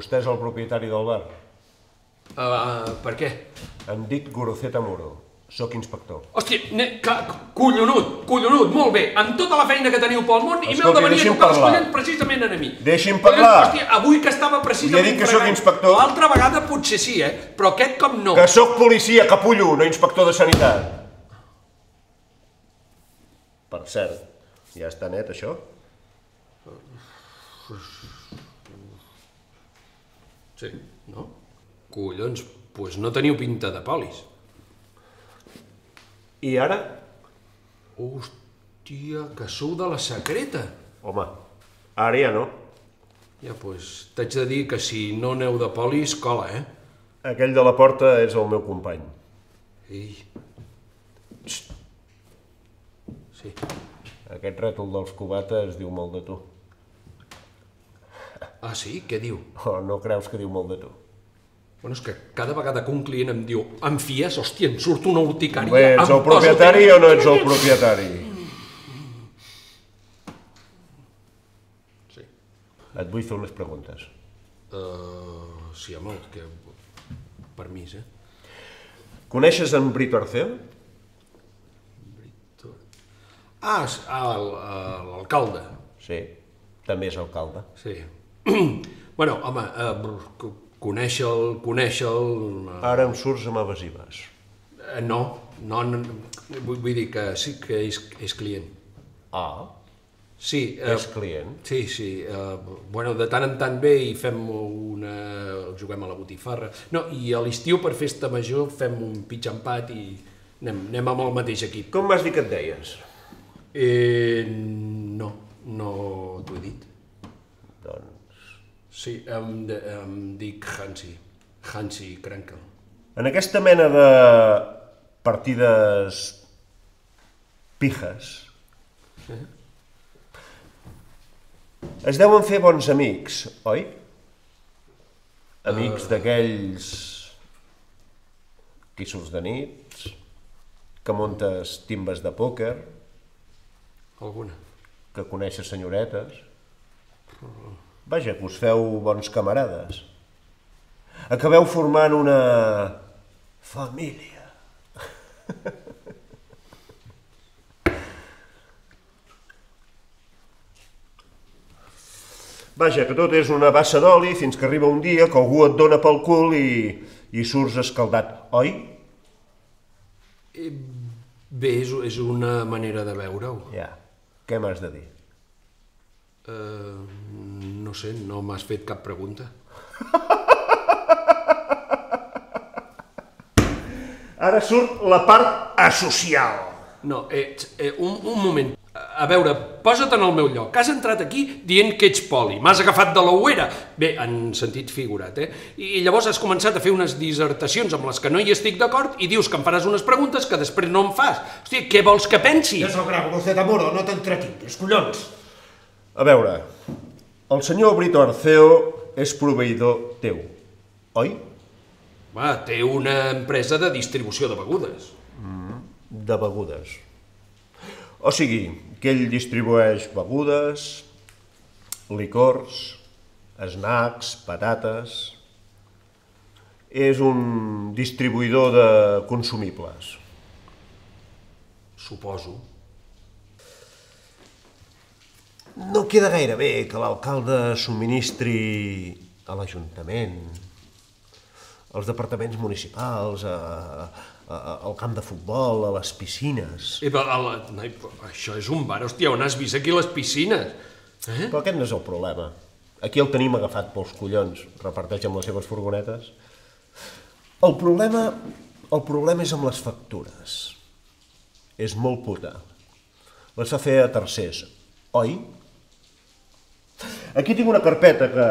Vostè és el propietari del bar? Per què? Em dic Goroceta Muro. Soc inspector. Hòstia, collonut, molt bé. Amb tota la feina que teniu pel món i m'heu de venir a tocar els collons precisament a mi. Deixi'm parlar. Hòstia, avui que estava precisament... Li he dit que sóc inspector. L'altra vegada potser sí, però aquest cop no. Que sóc policia, capullo, no inspector de sanitat. Per cert, ja està net, això? Sí, no? Collons, doncs no teniu pinta de polis. I ara? Hòstia, que sou de la secreta. Home, ara ja no. Ja, doncs t'haig de dir que si no aneu de polis, cola, Aquell de la porta és el meu company. Ei. Sí. Aquest rètol dels cubates diu molt de tu. Ah, sí? Què diu? Oh, no creus que diu molt de tu? Bueno, és que cada vegada que un client em diu em fies, hòstia, em surt una urticària. Bé, ets el propietari o no ets el propietari? Sí. Et vull fer unes preguntes. Sí, home, que... Permís, Coneixes en Brito Arceo? Ah, l'alcalde. Sí, també és alcalde. Sí. Bueno, home, conèixer-el... Ara em surts amb evasives. No, vull dir que sí que és client. Ah, sí. és client? Sí. Bueno, de tant en tant ve i fem juguem a la botifarra. No, i a l'estiu per festa major fem un pitx-empat i anem amb el mateix equip. Com m'has dit que et deies? No t'ho he dit. Doncs... Sí, em dic Hansi Krenkel. En aquesta mena de partides pijes es deuen fer bons amics, oi? Amics d'aquells que hi surts de nits, que muntes timbes de pòquer, Alguna. que coneixes senyoretes... Vaja, que us feu bons camarades. Acabeu formant una... família. Vaja, que tot és una bassa d'oli fins que arriba un dia que algú et dona pel cul i surts escaldat, oi? Bé, és una manera de veure-ho. Ja, què m'has de dir? No sé, no m'has fet cap pregunta. Ara surt la part asocial. No, un moment. A veure, posa't en el meu lloc. Has entrat aquí dient que ets poli. M'has agafat de l'ouera. Bé, en sentit figurat, I llavors has començat a fer unes dissertacions amb les que no hi estic d'acord i dius que em faràs unes preguntes que després no em fas. Hòstia, què vols que pensi? Jo sóc Goroceta Muro, no t'entretinguis, collons. A veure, el senyor Brito Arceo és proveïdor teu, oi? Va, té una empresa de distribució de begudes. De begudes. O sigui, que ell distribueix begudes, licors, snacks, patates... És un distribuïdor de consumibles. Suposo. No queda gaire bé que l'alcalde subministri a l'Ajuntament, als departaments municipals, al camp de futbol, a les piscines. Això és un bar, hòstia, on has vist aquí les piscines? Però aquest no és el problema. Aquí el tenim agafat pels collons, reparteix amb les seves furgonetes. El problema és amb les factures. És molt puta. Les fa fer a tercers, oi? Aquí tinc una carpeta que...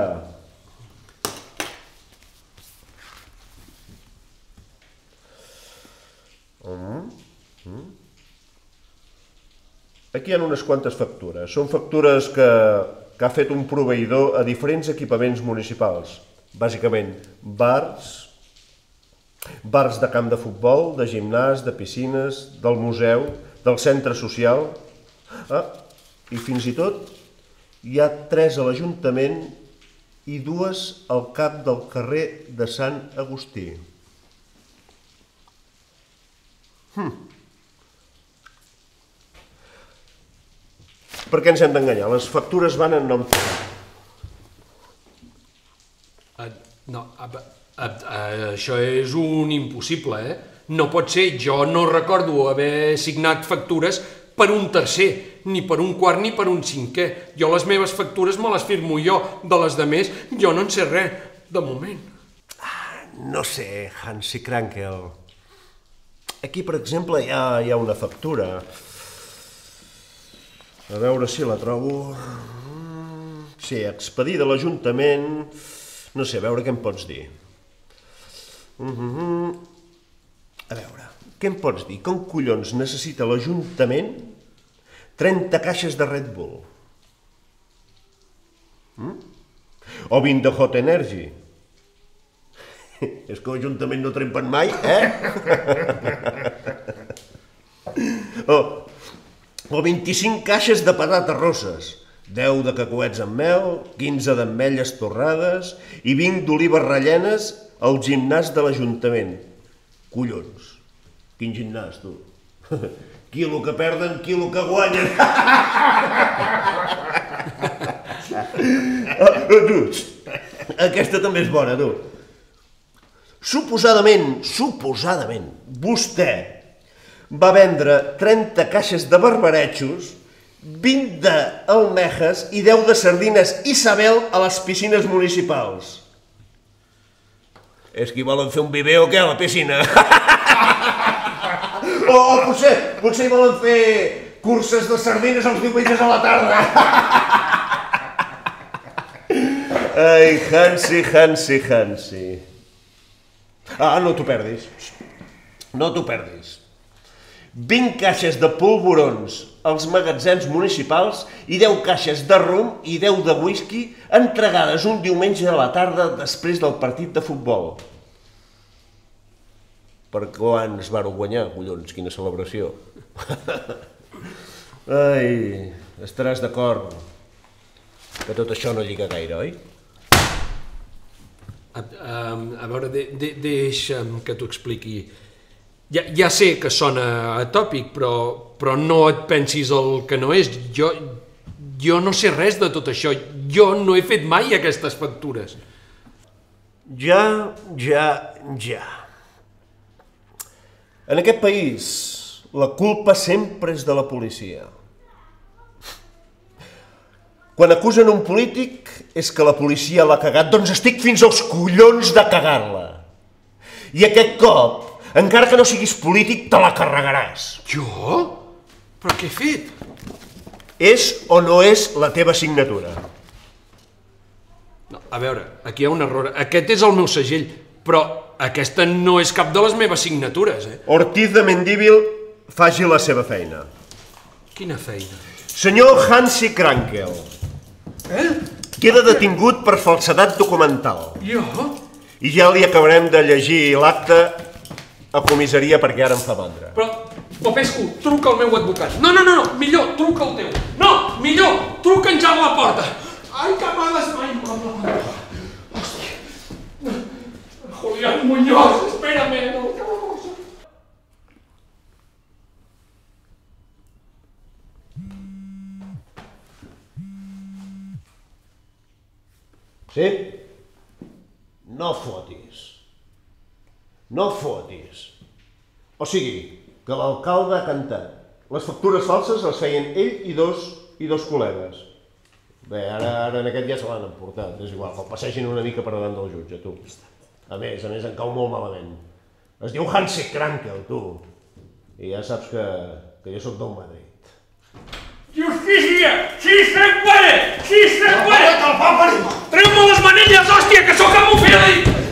Aquí hi ha unes quantes factures. Són factures que ha fet un proveïdor a diferents equipaments municipals. Bàsicament, bars de camp de futbol, de gimnàs, de piscines, del museu, del centre social... I fins i tot hi ha 3 a l'Ajuntament i 2 al cap del carrer de Sant Agustí. Per què ens hem d'enganyar? Les factures van en nom teu. No, això és un impossible, eh? No pot ser, jo no recordo haver signat factures per un tercer, ni per un quart ni per un cinquè. Jo les meves factures me les firmo jo, de les demés jo no en sé res, de moment. No sé, Hansi Krankel. Aquí, per exemple, hi ha una factura. A veure si la trobo. Sí, expedida a l'Ajuntament. No sé, a veure què em pots dir. A veure, què em pots dir? Com collons necessita l'Ajuntament 30 caixes de Red Bull? O 20 de Hot Energy? És que l'Ajuntament no trempen mai, eh? O 25 caixes de patates rosses, 10 de cacahuets amb mel, 15 d'ametlles torrades i 20 d'olives rellenes al gimnàs de l'Ajuntament. Collons, quin gimnàs, tu? Quilo que perden, quilo que guanyen. Aquesta també és bona, tu. Suposadament, vostè va vendre 30 caixes de barbaretxos, 20 d'almejes i 10 de sardines Isabel a les piscines municipals. És que hi volen fer un viver o què, a la piscina? O potser hi volen fer curses de sardines els diumenges a la tarda. Ai, Hansi. No t'ho perdis. 20 caixes de polvorons als magatzems municipals i 10 caixes de rum i 10 de whisky entregades un diumenge a la tarda després del partit de futbol. Per quants vareu guanyar, collons? Quina celebració. Ai, estaràs d'acord que tot això no lliga gaire, oi? A veure, deixa'm que t'ho expliqui. Ja sé que sona atòpic, però no et pensis el que no és. Jo no sé res de tot això. Jo no he fet mai aquestes factures. Ja. En aquest país, la culpa sempre és de la policia. Quan acusen un polític és que la policia l'ha cagat, doncs estic fins als collons de cagar-la. I aquest cop, encara que no siguis polític, te la carregaràs. Jo? Però què he fet? És o no és la teva signatura? No, a veure, aquí hi ha un error. Aquest és el meu segell, però aquesta no és cap de les meves signatures, eh? Ortiz de Mendívil, faci la seva feina. Quina feina? Senyor Hansi Krankel. Queda detingut per falsedat documental. Jo? I ja li acabarem de llegir l'acte a comissaria perquè ara em fa mandra. Però, Popescu, truca al meu advocat. No, millor, truca al teu. No, millor, truca en Jan la porta. Ai, que m'ha desmai. Hòstia. Julián Muñoz, espérame. Sí? No fotis. O sigui, que l'alcalde ha cantat. Les factures falses les feien ell i dos col·legues. Bé, ara en aquest ja se l'han emportat, és igual, que el passegin una mica per davant del jutge, tu. A més, em cau molt malament. Es diu Hansi Krankel, tu. I ja saps que jo sóc del Madrid. ¡Justicia! ¡Sí se puede! ¡Sí se puede! ¡Treu-me les manilles, hòstia, que sóc amb un fill!